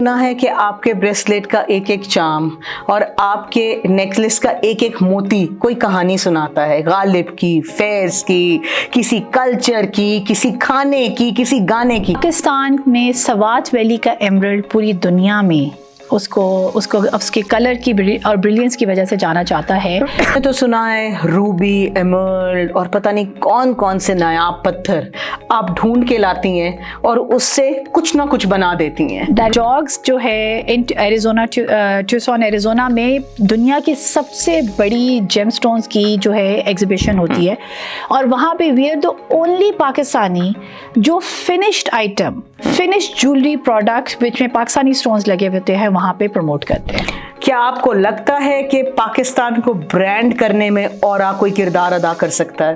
सुना है कि आपके ब्रेसलेट का एक एक चार्म और आपके नेकलेस का एक एक मोती कोई कहानी सुनाता है, गालिब की, फैज की, किसी कल्चर की, किसी खाने की, किसी गाने की। पाकिस्तान में सवात वैली का एमरल्ड पूरी दुनिया में उसको उसके कलर की और ब्रिलियंस की वजह से जाना जाता है। मैंने तो सुना है रूबी, एमरल्ड और पता नहीं कौन कौन से नायाब पत्थर आप ढूंढ के लाती हैं और उससे कुछ ना कुछ बना देती हैं। जॉग्स जो है इन एरिजोना, ट्यूसॉन एरिजोना में दुनिया की सबसे बड़ी जेमस्टोन्स की जो है एग्जीबिशन होती है और वहाँ पे we are the only Pakistani जो finished item, finished jewellery products which में पाकिस्तानी स्टोन्स लगे होते हैं वहाँ पे प्रमोट करते हैं। क्या आपको लगता है कि पाकिस्तान को ब्रांड करने में औरा कोई किरदार अदा कर सकता है?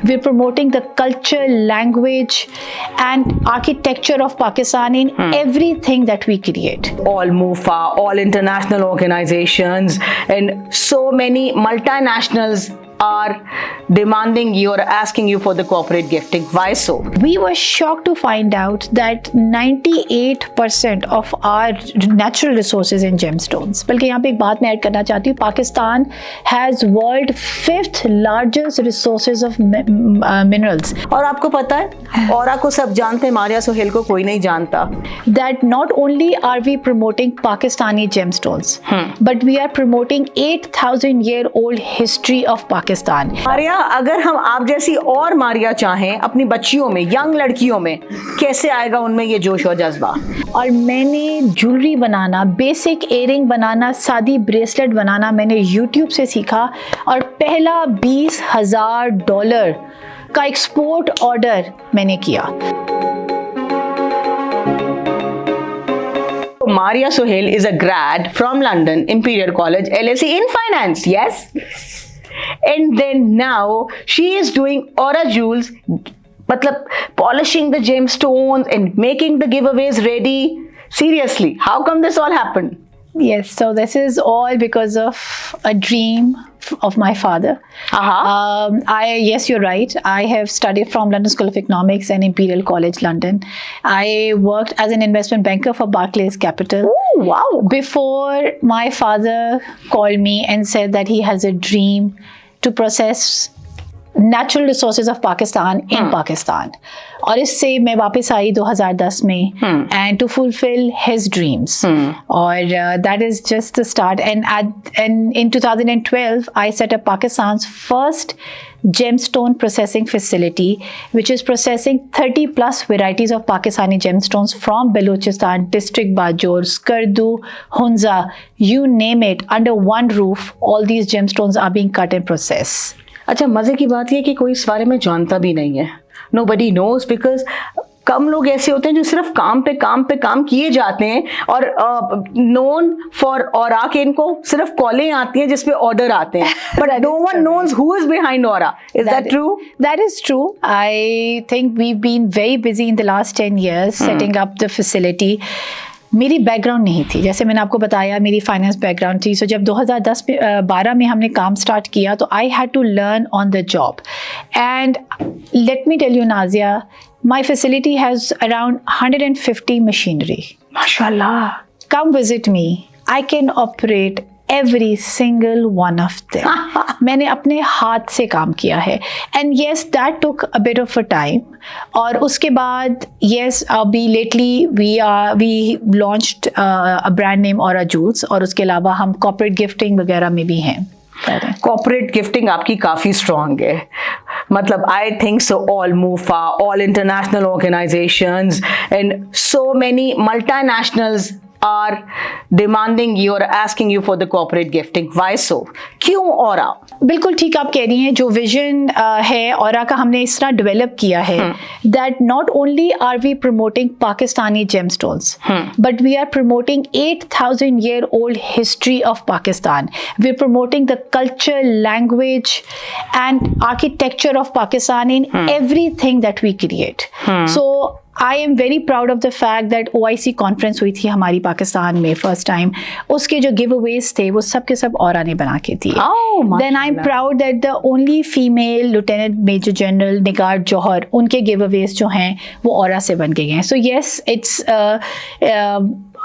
We are promoting the culture, language and architecture of Pakistan in everything that we create. All MUFA, all international organizations and so many multinationals are demanding you or asking you for the corporate gifting. Why so? We were shocked to find out that 98% of our natural resources in gemstones. बल्कि यहाँ पे एक बात मैं add करना चाहती हूँ, Pakistan has world 5th largest resources of minerals. और आपको पता है, औरा को सब जानते हैं, मारिया सोहेल को कोई नहीं जानता. That not only are we promoting Pakistani gemstones, but we are promoting 8,000-year-old history of Pakistan. Maria, अगर हम आप जैसी और मारिया चाहें अपनी बच्चियों में, यंग लड़कियों में, कैसे आएगा उनमें ये जोश और जज्बा? और मैंने ज्वेलरी बनाना, बेसिक इयरिंग बनाना, सादी ब्रेसलेट बनाना मैंने YouTube से सीखा और पहला $20,000 का एक्सपोर्ट ऑर्डर मैंने किया। Maria Sohail is a grad from London Imperial College, LSE in finance, yes? And then now she is doing Aura Jewels, matlab polishing the gemstones and making the giveaways ready. Seriously, how come this all happened? Yes, so this is all because of a dream of my father. Yes, you're right. I have studied from London School of Economics and Imperial College London. I worked as an investment banker for Barclays Capital. Oh, wow. Before my father called me and said that he has a dream to process natural resources of Pakistan in Pakistan. और इससे मैं वापस आई 2010 में and to fulfill his dreams. और that is just the start. And in 2012, I set up Pakistan's first gemstone processing facility, which is processing 30 plus varieties of Pakistani gemstones from Balochistan, District Bajor, Skardu, Hunza, you name it, under one roof. All these gemstones are being cut and processed. अच्छा, मजे की बात ये कि कोई इस बारे में जानता भी नहीं है. Nobody knows because कम लोग ऐसे होते हैं जो सिर्फ काम पे काम किए जाते हैं और known for Aura के इनको सिर्फ कॉलें आती हैं जिसपे ऑर्डर आते हैं. But no one knows who is behind Aura. Is that true? That is true. I think we've been very busy in the last 10 years setting up the facility. मेरी background नहीं थी, जैसे मैंने आपको बताया मेरी फाइनेंस बैकग्राउंड थी। सो जब 2010-12 में हमने काम स्टार्ट किया तो I had to learn on the job and let me tell you Nazia, my facility has around 150 machinery. माशाल्लाह। Come visit me, I can operate every single one of them. मैंने अपने हाथ से काम किया है and yes, that took a bit of a time. और उसके बाद yes, अभी lately we launched a brand name Aura Jewels और उसके अलावा हम corporate gifting वगैरह में भी हैं। कॉर्पोरेट गिफ्टिंग आपकी काफ़ी स्ट्रॉन्ग है, मतलब I think so all MUFA, all international organisations and so many multinationals are demanding you or asking you for the corporate gifting. Why so? क्यों Aura? बिल्कुल ठीक आप कह रही हैं, जो विजन है Aura का हमने इस तरह डेवलप किया है that not only are we promoting Pakistani gemstones, but we are promoting 8,000-year-old history of Pakistan. We're promoting the culture, language and architecture of Pakistan in everything that we create. So I am very proud of the fact that OIC conference हुई थी हमारी पाकिस्तान में first time, उसके जो give Awez थे वो सब के सब Aura ने बना के दिए. Then I'm proud that the only female Lieutenant Major General निगार जौहर, उनके गिव अवेज जो हैं वो Aura से बन के गए हैं. So yes, it's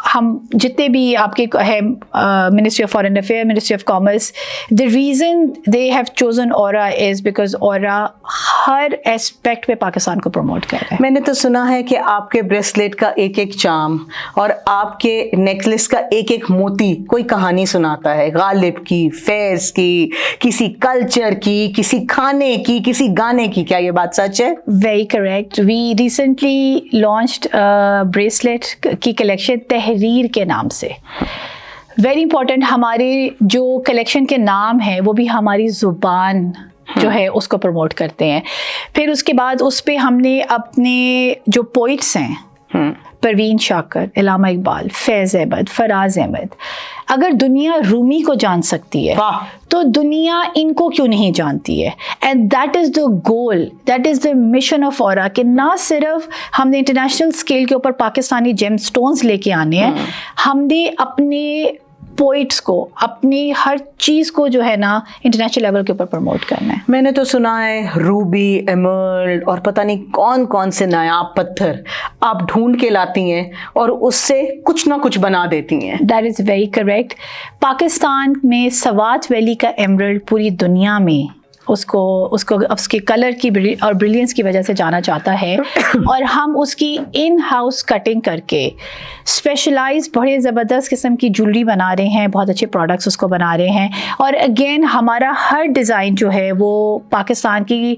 हम जितने भी आपके है ministry of foreign affair, ministry of commerce, the reason they have chosen aura is because aura her aspect पे पाकिस्तान को प्रमोट कर रहा है। मैंने तो सुना है कि आपके ब्रेसलेट का एक एक चार्म और आपके नेकलेस का एक एक मोती कोई कहानी सुनाता है, गालिब की, फैज़ की, किसी कल्चर की, किसी खाने की, किसी गाने की। क्या ये बात सच है? Very correct. We recently launched bracelet की कलेक्शन तहरीर के नाम से। वेरी इंपॉर्टेंट, हमारे जो कलेक्शन के नाम है वो भी हमारी ज़ुबान जो है उसको प्रमोट करते हैं। फिर उसके बाद उस पे हमने अपने जो पोइट्स हैं, परवीन शाकर, इलामा इकबाल, फैज़ अहमद, फराज अहमद, अगर दुनिया रूमी को जान सकती है तो दुनिया इनको क्यों नहीं जानती है? And that is the goal, that is the mission of aura कि ना सिर्फ हमने इंटरनेशनल स्केल के ऊपर पाकिस्तानी जेम स्टोन्स लेके आने हैं, हमने अपने पोइट्स को, अपनी हर चीज़ को जो है ना इंटरनेशनल लेवल के ऊपर प्रमोट करना है। मैंने तो सुना है रूबी, एमर्ल्ड और पता नहीं कौन कौन से नायाब पत्थर आप ढूंढ के लाती हैं और उससे कुछ ना कुछ बना देती हैं। That is very correct. Pakistan में सवात वैली का एमरल्ड पूरी दुनिया में उसको उसके कलर की और ब्रिलियंस की वजह से जाना जाता है और हम उसकी इन हाउस कटिंग करके स्पेशलाइज बड़े ज़बरदस्त किस्म की ज्वेलरी बना रहे हैं, बहुत अच्छे प्रोडक्ट्स उसको बना रहे हैं। और अगेन हमारा हर डिज़ाइन जो है वो पाकिस्तान की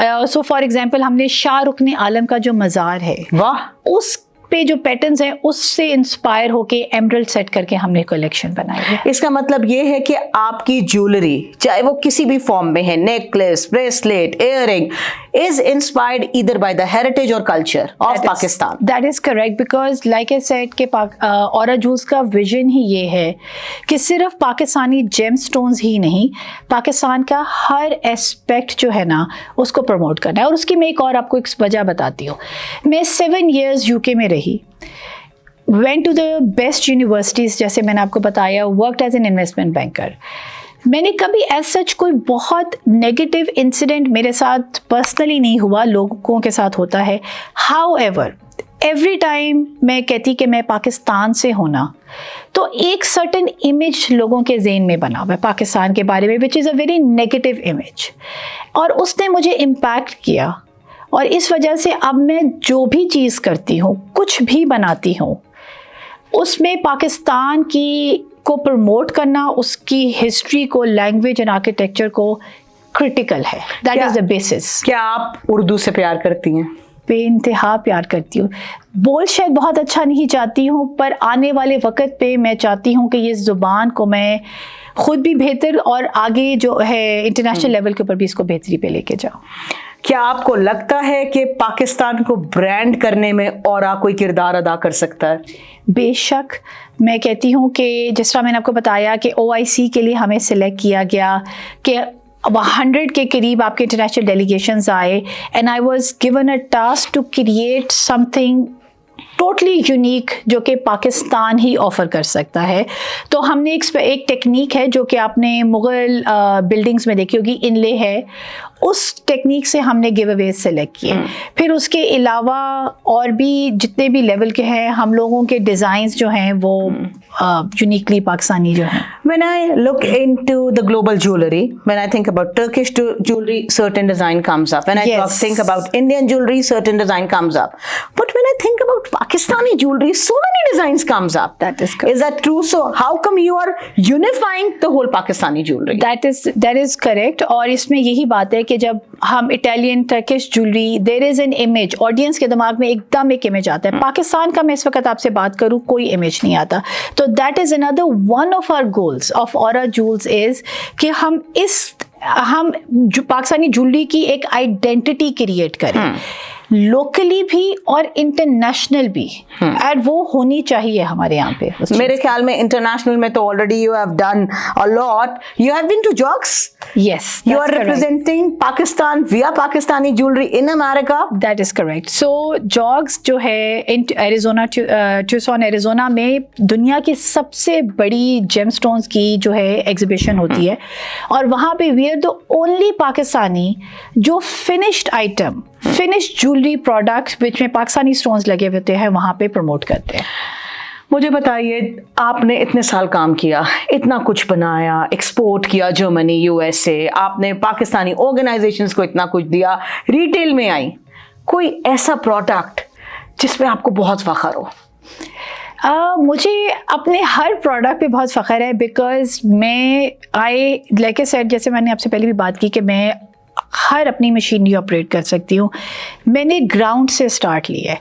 सो फॉर एग्जांपल हमने शाहरुख आलम का जो मज़ार है, वाह, उस पे जो पैटर्न्स हैं उससे इंस्पायर होके एमरल्ड सेट करके हमने कलेक्शन बनाई है। इसका मतलब ये है कि आपकी ज्वेलरी चाहे वो किसी भी फॉर्म में है, necklace, bracelet, earring, is inspired either by the heritage or culture of Pakistan. That is correct because like I said कि ऑरा जूल्स का विजन ही ये है कि सिर्फ पाकिस्तानी जेम स्टोन्स ही नहीं, पाकिस्तान का हर एस्पेक्ट जो है ना उसको प्रमोट करना है। और उसकी मैं एक और आपको एक वजह बताती हूँ। मैं 7 years UK में रही, went to the best universities, जैसे मैंने आपको बताया, worked as an investment banker. मैंने कभी एज सच कोई बहुत नेगेटिव इंसिडेंट मेरे साथ पर्सनली नहीं हुआ, लोगों के साथ होता है। हाउएवर एवरी टाइम मैं कहती कि मैं पाकिस्तान से होना तो एक सर्टेन इमेज लोगों के ज़हन में बना हुआ है पाकिस्तान के बारे में, which is a very negative image, और उसने मुझे इम्पैक्ट किया। और इस वजह से अब मैं जो भी चीज़ करती हूँ, कुछ भी बनाती हूँ, उसमें पाकिस्तान की को प्रमोट करना, उसकी हिस्ट्री को, लैंग्वेज एंड आर्किटेक्चर को क्रिटिकल है। That is the basis. क्या आप उर्दू से प्यार करती हैं? बेइंतहा प्यार करती हूँ। बोल शायद बहुत अच्छा नहीं चाहती हूँ, पर आने वाले वक्त पे मैं चाहती हूँ कि ये ज़ुबान को मैं खुद भी बेहतर और आगे जो है इंटरनेशनल लेवल के ऊपर भी इसको बेहतरी पे लेके जाऊँ। क्या आपको लगता है कि पाकिस्तान को ब्रांड करने में औरा कोई किरदार अदा कर सकता है? बेशक। मैं कहती हूँ कि जिस तरह मैंने आपको बताया कि OIC के लिए हमें सिलेक्ट किया गया कि 100 के करीब आपके इंटरनेशनल डेलीगेशंस आए, and I was given a task to create something totally unique जो कि पाकिस्तान ही ऑफ़र कर सकता है। तो हमने एक टेक्निक है जो कि आपने मुग़ल बिल्डिंग्स में देखी होगी, इनले है, उस टेक्निक से हमने गिव अवे सेलेक्ट किए। फिर उसके अलावा और भी जितने भी लेवल के हैं, हम लोगों के डिज़ाइंस जो हैं वो यूनिकली पाकिस्तानी जो हैं। When I look into the global jewelry, when I think about Turkish jewelry, certain design comes up. When I think about Indian jewelry, certain design comes up. But when I think about Pakistani jewelry, so many designs comes up. That is correct. Is that true? So how come you are unifying the whole Pakistani jewelry? That is correct. और इसमें यही बात है कि जब हम Italian, Turkish jewellery, there is an image, audience के दिमाग में एकदम एक इमेज आता है। पाकिस्तान का मैं इस वक्त आपसे बात करूँ, कोई इमेज नहीं आता। तो that is another one of our goals of Aura Jewels is कि हम पाकिस्तानी ज्वेलरी की एक आइडेंटिटी क्रिएट करें, लोकली भी और इंटरनेशनल भी, और वो होनी चाहिए हमारे यहाँ पे। मेरे ख्याल में इंटरनेशनल में तो already you have done a lot. You have been to jogs? Yes, you are representing Pakistan via Pakistani jewelry in America. That is correct. So Jogs जो है एरिज़ोना, ट्यूसन एरिज़ोना में दुनिया की सबसे बड़ी जेमस्टोन्स की जो है एग्जीबिशन होती है, और वहाँ पे we are the only Pakistani जो finished item, finished jewellery products which में पाकिस्तानी स्टोन्स लगे होते हैं वहाँ पे प्रमोट करते हैं। मुझे बताइए, आपने इतने साल काम किया, इतना कुछ बनाया, एक्सपोर्ट किया जर्मनी, यूएसए, आपने पाकिस्तानी ऑर्गेनाइजेशंस को इतना कुछ दिया, रिटेल में आई, कोई ऐसा प्रोडक्ट जिस पे आपको बहुत फख्र हो? मुझे अपने हर प्रोडक्ट पे बहुत फ़ख्र है, बिकॉज मैं लाइक आई सेड, जैसे मैंने आपसे पहले भी बात की कि मैं हर अपनी मशीनरी ऑपरेट कर सकती हूँ। मैंने ग्राउंड से स्टार्ट लिया है,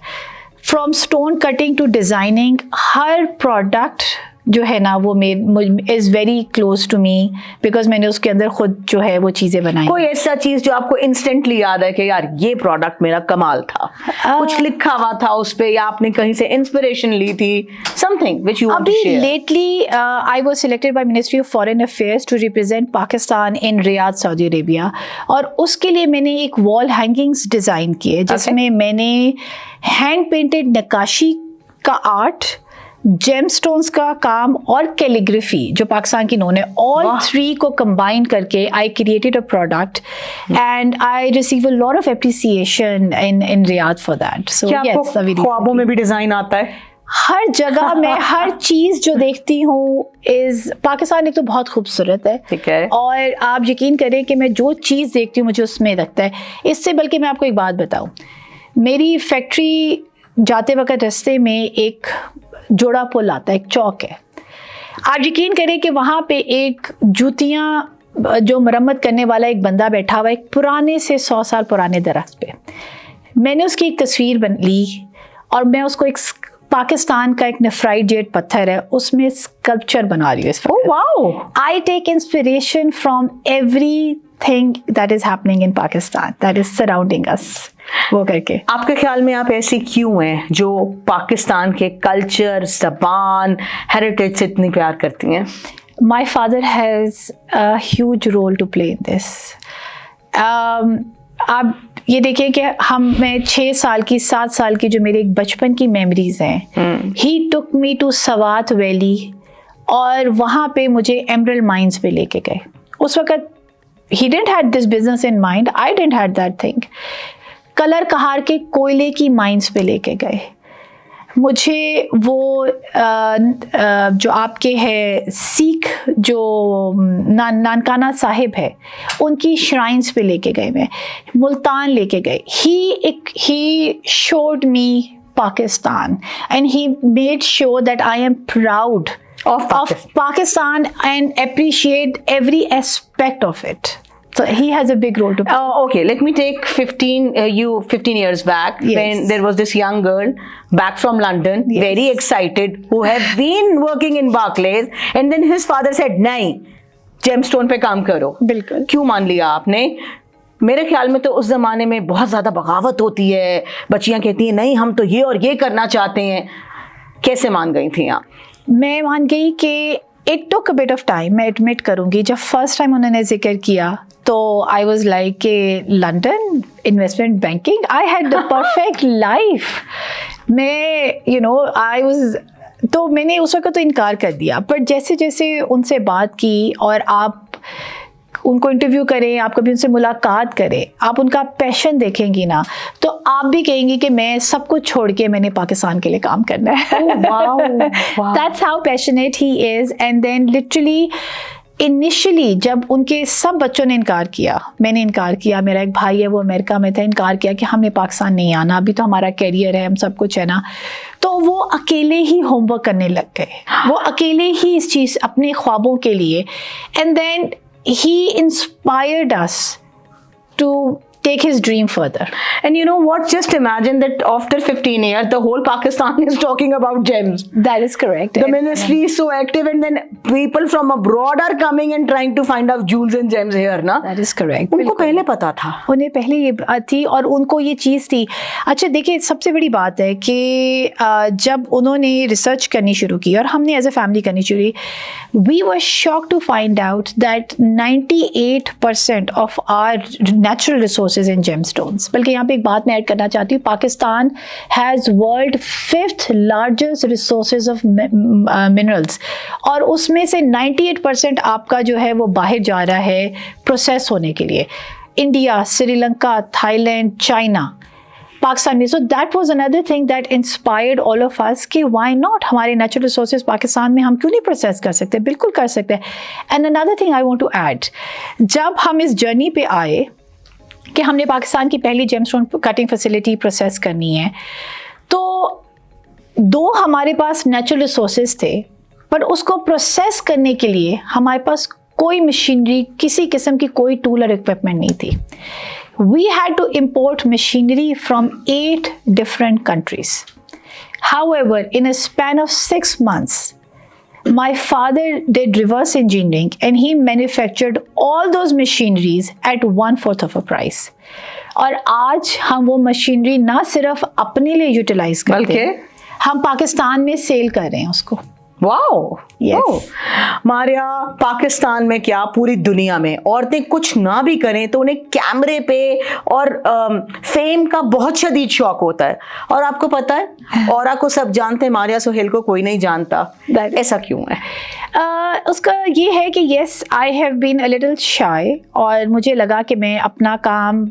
from stone cutting to designing. हर प्रोडक्ट जो है ना वो is very close to me, because मैंने उसके अंदर खुद जो है वो चीज़ें बनाई। कोई ऐसा चीज जो आपको इंस्टेंटली याद है कि यार ये प्रोडक्ट मेरा कमाल था, कुछ लिखा हुआ था उस पे, या आपने कहीं से इंस्पिरेशन ली थी, something which you want to share? Lately I was selected by ministry of foreign affairs to represent Pakistan in Riyadh, Saudi Arabia, और उसके लिए मैंने एक वॉल हैंगिंग्स डिज़ाइन किए जिसमें मैंने हैंड पेंटेड नक्काशी का आर्ट, जेमस्टोन्स का काम और कैलीग्राफी जो पाकिस्तान की नोन है, ऑल थ्री को कंबाइन करके I created a product and I receive a lot of appreciation in Riyadh for that. So yes, ख्वाबों में भी डिजाइन आता है? हर जगह मैं हर चीज़ जो देखती हूँ इज़ पाकिस्तान एक तो बहुत खूबसूरत है, ठीक है, और आप यकीन करें कि मैं जो चीज़ देखती हूँ मुझे उसमें लगता है। इससे बल्कि मैं आपको एक बात बताऊँ, मेरी फैक्ट्री जाते वक्त रास्ते में एक जोड़ा पुल आता है, एक चौक है। आप यकीन करें कि वहाँ पे एक जूतियाँ जो मरम्मत करने वाला एक बंदा बैठा हुआ है, एक पुराने से 100 साल पुराने दरख्त पे। मैंने उसकी एक तस्वीर ली और मैं उसको एक पाकिस्तान का एक नेफ्राइट जेड पत्थर है उसमें स्कल्पचर बना रही हूँ। Oh wow! I take inspiration from everything that is happening in Pakistan, that is surrounding us, वो करके। आपके ख्याल में आप ऐसी क्यों हैं जो पाकिस्तान के कल्चर, ज़बान, हेरिटेज से इतनी प्यार करती हैं? My father has a huge role to play in this. आप ये देखिए कि मैं 6 साल की 7 साल की जो मेरे एक बचपन की मेमोरीज हैं, ही टुक मी टू सवात वैली, और वहाँ पे मुझे एमरल्ड माइंस पे लेके गए। उस वक़्त he didn't had this business in mind, I didn't had that thing. Colour कहार के कोयले की माइंस पे लेके गए मुझे। वो जो आपके है सिख जो नानकाना साहिब है उनकी श्राइन्स पे लेके गए, मैं मुल्तान लेके गए। He showed me Pakistan and he made sure that I am proud of Pakistan and appreciate every aspect of it. So he has a big role to play. Okay, let me take 15 years back, yes, when there was this young girl back from London, yes, very excited, who had been working in Barclays, and then his father said, नहीं, gemstone पे काम करो। बिल्कुल। क्यों मान लिया आपने? मेरे ख्याल में तो उस ज़माने में बहुत ज़्यादा बगावत होती है, बच्चियाँ कहती हैं नहीं हम तो ये और ये करना चाहते हैं। कैसे मान गई थी आप? मैं मान गई कि it took a bit of time, मैं एडमिट करूँगी। जब फर्स्ट टाइम उन्होंने जिक्र किया तो आई वॉज लाइक कि London investment banking, I had the perfect life. मैं आई वॉज, तो मैंने उस वक्त तो इनकार कर दिया, बट जैसे जैसे उनसे बात की और आप उनको इंटरव्यू करें, आप कभी उनसे मुलाकात करें, आप उनका पैशन देखेंगी ना, तो आप भी कहेंगी कि मैं सब कुछ छोड़ के मैंने पाकिस्तान के लिए काम करना है। That's how passionate he is. And then literally initially जब उनके सब बच्चों ने इनकार किया, मैंने इनकार किया, मेरा एक भाई है वो अमेरिका में था, इनकार किया कि हमें पाकिस्तान नहीं आना, अभी तो हमारा कैरियर है, हम सब कुछ है ना, तो वो अकेले ही होमवर्क करने लग गए, वो अकेले ही इस चीज़ अपने ख्वाबों के लिए। And then he inspired us to take his dream further. And you know what, just imagine that after 15 years the whole Pakistan is talking about gems. That is correct. The ministry is so active, and then people from abroad are coming and trying to find out jewels and gems here na. That is correct. उनको पहले पता था, उन्हें पहले ये थी और उनको ये चीज़ थी। अच्छा देखिए, सबसे बड़ी बात है कि जब उन्होंने रिसर्च करनी शुरू की और हमने एज ए फैमिली करनी शुरू की, we were shocked to find out that 98% of our natural resources in gemstones। बल्कि यहाँ पे एक बात मैं ऐड करना चाहती हूँ, Pakistan has world 5th largest resources of minerals, और उसमें से 98% आपका जो है वो बाहर जा रहा है प्रोसेस होने के लिए। India, Sri Lanka, Thailand, China, Pakistan में. So that was another thing that inspired all of us कि why not, हमारे natural resources पाकिस्तान में हम क्यों नहीं प्रोसेस कर सकते, बिल्कुल कर सकते हैं. And another thing I want to add, जब हम इस जर्नी पे आए कि हमने पाकिस्तान की पहली जेमस्टोन कटिंग फैसिलिटी प्रोसेस करनी है, तो दो हमारे पास नेचुरल रिसोर्सेज थे, पर उसको प्रोसेस करने के लिए हमारे पास कोई मशीनरी, किसी किस्म की कोई टूल और इक्विपमेंट नहीं थी. We had to import machinery from 8 different countries. However, in a span of 6 months, my father did reverse engineering and he manufactured all those machineries at 1/4 of a price. और आज हम वो machinery ना सिर्फ अपने लिए यूटिलाइज करते हैं, हम पाकिस्तान में सेल कर रहे हैं उसको. वाओ. Yes. मारिया, पाकिस्तान में क्या पूरी दुनिया में औरतें कुछ ना भी करें तो उन्हें कैमरे पे और फेम का बहुत शदीद शौक होता है. और आपको पता है, औरा को सब जानते हैं, मारिया सोहेल को कोई नहीं जानता. ऐसा क्यों है? उसका ये है कि yes, I have been a little shy, और मुझे लगा कि मैं अपना काम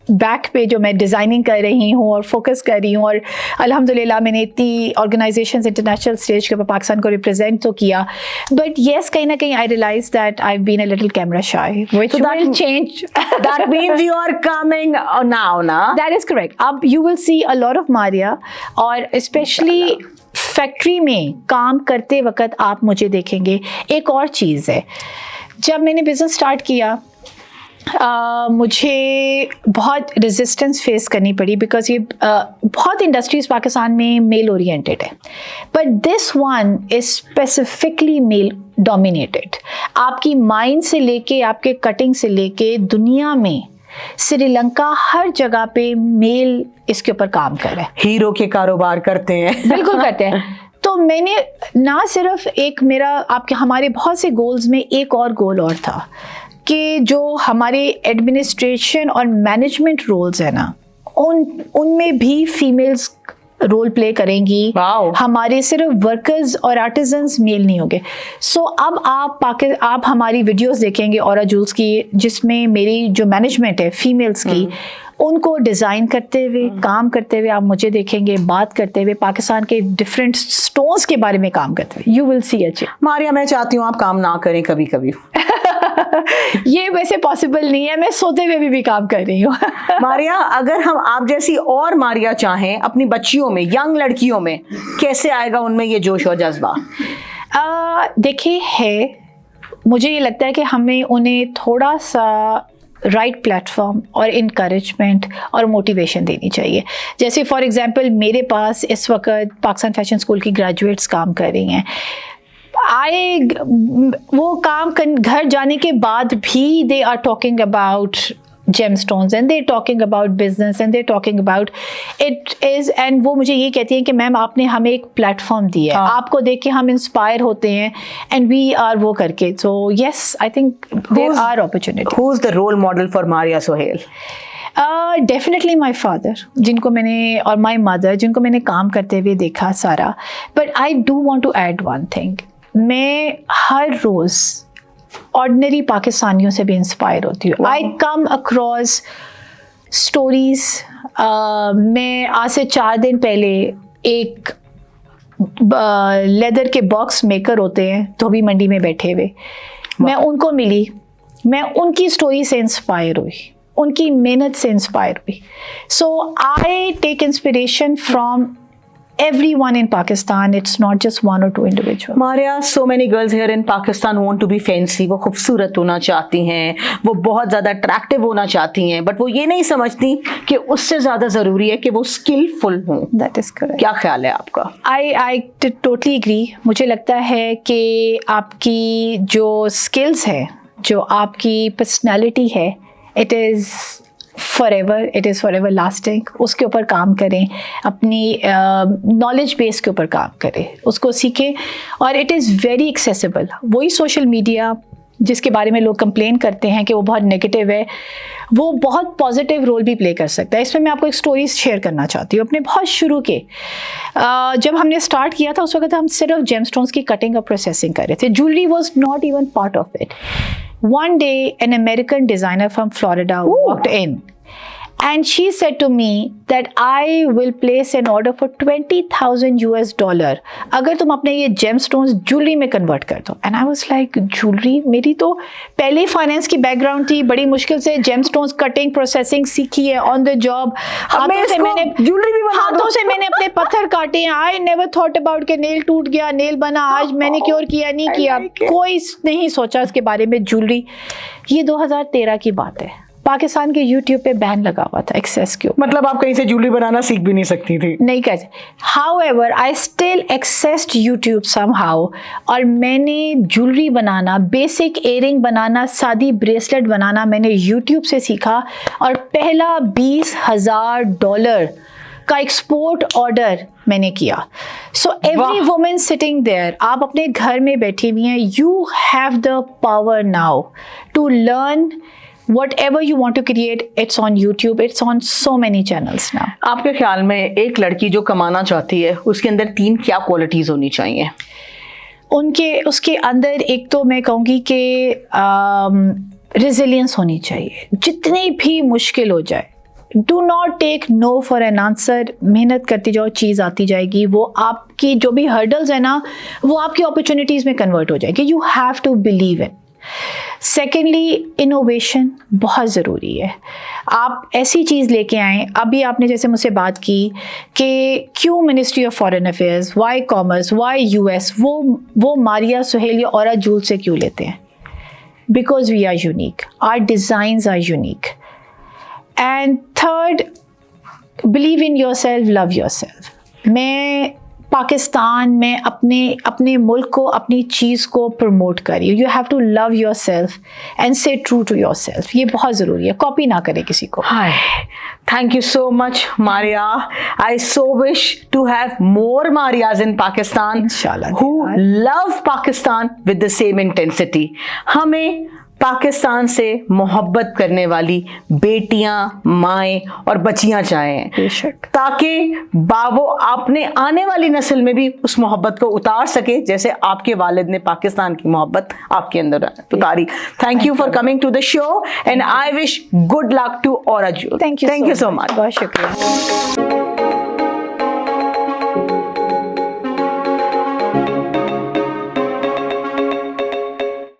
बैक पे जो मैं डिज़ाइनिंग कर रही हूँ और फोकस कर रही हूँ, और अल्हम्दुलिल्लाह मैंने इतनी ऑर्गेनाइजेशंस इंटरनेशनल स्टेज के ऊपर पाकिस्तान को रिप्रेजेंट तो किया, बट येस कहीं ना कहीं I realise that I been a little camera shy, which will change. That means you are coming now, na? That is correct. अब you will see a lot of Maria, और specially factory में काम करते वक्त आप मुझे देखेंगे. एक और चीज़ है, जब मैंने बिज़नेस स्टार्ट किया मुझे बहुत रेजिस्टेंस फेस करनी पड़ी, बिकॉज ये बहुत इंडस्ट्रीज़ पाकिस्तान में मेल ओरिएंटेड है, but this one is specifically male dominated. आपकी माइन से लेके आपके कटिंग से लेके दुनिया में श्रीलंका हर जगह पे मेल इसके ऊपर काम कर रहा है. हीरो के कारोबार करते हैं. बिल्कुल करते हैं. तो मैंने ना सिर्फ एक मेरा आपके हमारे बहुत से गोल्स में एक और गोल और था कि जो हमारे एडमिनिस्ट्रेशन और मैनेजमेंट रोल्स है ना, उनमें भी फीमेल्स रोल प्ले करेंगी. हमारे सिर्फ वर्कर्स और आर्टिजन्स मेल नहीं होंगे. सो अब आप हमारी वीडियोस देखेंगे औरा जूल्स की, जिसमें मेरी जो मैनेजमेंट है फीमेल्स की, उनको डिज़ाइन करते हुए, काम करते हुए आप मुझे देखेंगे, बात करते हुए पाकिस्तान के डिफरेंट स्टोन्स के बारे में काम करते हुए. You will see a change. Maria, मैं चाहती हूँ आप काम ना करें कभी कभी. ये वैसे पॉसिबल नहीं है, मैं सोते हुए भी काम कर रही हूँ. मारिया, अगर हम आप जैसी और मारिया चाहें अपनी बच्चियों में, यंग लड़कियों में, कैसे आएगा उनमें ये जोश और जज्बा? देखिए, है, मुझे ये लगता है कि हमें उन्हें थोड़ा सा राइट प्लेटफॉर्म और इनकरेजमेंट और मोटिवेशन देनी चाहिए. जैसे फॉर एग्जांपल मेरे पास इस वक्त पाकिस्तान फैशन स्कूल की ग्रेजुएट्स काम कर रही हैं. वो काम घर जाने के बाद भी they are talking about gemstones and they're talking about business and they're talking about it is, and वो मुझे ये कहती हैं कि मैम आपने हमें एक प्लेटफॉर्म दिया है, आपको देख के हम इंस्पायर होते हैं and we are वो करके. So yes, I think there are opportunities. Who's the role model for Maria Sohail? Definitely my father, जिनको मैंने, और my mother, जिनको मैंने काम करते हुए देखा सारा. But I do want to add one thing. मैं हर रोज़ ऑर्डिनरी पाकिस्तानियों से भी इंस्पायर होती हूँ. आई कम अक्रॉस स्टोरीज. मैं आज से 4 दिन पहले एक लेदर के बॉक्स मेकर होते हैं धोबी मंडी में बैठे हुए, मैं उनको मिली, मैं उनकी स्टोरी से इंस्पायर हुई, उनकी मेहनत से इंस्पायर हुई. So I take inspiration from everyone in Pakistan. It's not just one or two individuals. Maria, so many girls here in Pakistan want to be fancy. वो खूबसूरत होना चाहती हैं, वो बहुत ज़्यादा अट्रैक्टिव होना चाहती हैं, बट वो ये नहीं समझती कि उससे ज़्यादा ज़रूरी है कि वो स्किलफुल हों. That is correct. क्या ख्याल है आपका? I totally agree. मुझे लगता है कि आपकी जो स्किल्स है, जो आपकी पर्सनैलिटी है, it is forever lasting. उसके ऊपर काम करें, अपनी नॉलेज बेस के ऊपर काम करें, उसको सीखें, और इट इज़ वेरी एक्सेसिबल. वही सोशल मीडिया जिसके बारे में लोग कंप्लेन करते हैं कि वो बहुत नेगेटिव है, वो बहुत पॉजिटिव रोल भी प्ले कर सकता है. इसमें मैं आपको एक स्टोरी शेयर करना चाहती हूँ. अपने बहुत शुरू के जब हमने स्टार्ट किया था, उस वक्त हम सिर्फ जेमस्टोन्स की कटिंग और प्रोसेसिंग कर रहे थे. Jewellery was not even part of it. One day, an American designer from Florida walked in And she said to me that I will place an order for $20,000 अगर तुम अपने ये gemstones jewelry में convert कर दो. And I was like, jewelry? मेरी तो पहले ही finance की background थी, बड़ी मुश्किल से gemstones cutting processing सीखी है on the job. हाथों से मैंने अपने पत्थर काटे हैं. I never thought about कि nail टूट गया, nail बना, आज मैनिक्योर किया नहीं किया, कोई नहीं सोचा इसके बारे में. jewelry ये 2013 की बात है. पाकिस्तान के YouTube पे बैन लगा हुआ था एक्सेस के ऊपर. मतलब आप कहीं से ज्वेलरी बनाना सीख भी नहीं सकती थी? नहीं कर सकती. However, I still accessed YouTube somehow और मैंने ज्वेलरी बनाना, बेसिक इयरिंग बनाना, सादी ब्रेसलेट बनाना मैंने YouTube से सीखा और पहला $20,000 का एक्सपोर्ट ऑर्डर मैंने किया. So every woman sitting there, आप अपने घर में बैठी हुई हैं, you have the power now to learn whatever you want to create. It's on YouTube, it's on so many channels now. आपके ख्याल में एक लड़की जो कमाना चाहती है उसके अंदर 3 क्या क्वालिटीज होनी चाहिए? उसके अंदर एक तो मैं कहूँगी कि रेजिलियंस होनी चाहिए. जितनी भी मुश्किल हो जाए, do not take no for an answer. मेहनत करती जाओ, चीज़ आती जाएगी. वो आपकी जो भी हर्डल्स है ना, वो आपकी अपॉर्चुनिटीज़ में कन्वर्ट हो जाएगी. You have to believe in. Secondly, innovation बहुत ज़रूरी है. आप ऐसी चीज़ लेके आएँ. अभी आपने जैसे मुझसे बात की कि क्यों ministry of foreign affairs, why commerce, why US वो मारिया सुहेल या औरा जूल से क्यों लेते हैं? Because we are unique, our designs are unique. And third, believe in yourself, love yourself. मैं पाकिस्तान में अपने मुल्क को, अपनी चीज़ को प्रमोट करिए. You have to love yourself and say true to yourself. ये बहुत ज़रूरी है. कॉपी ना करें किसी को. Hi, thank you so much Maria. I so wish to have more Marias in Pakistan इंशाल्लाह, who love Pakistan with the same intensity. हमें पाकिस्तान से मोहब्बत करने वाली बेटियां, माएँ और बच्चियां चाहिए, बेशक, ताकि वो अपने आने वाली नस्ल में भी उस मोहब्बत को उतार सके जैसे आपके वालिद ने पाकिस्तान की मोहब्बत आपके अंदर उतारी. Thank you for coming to the show and I wish good luck to Aura Jewel. Thank you so much. बहुत शुक्रिया.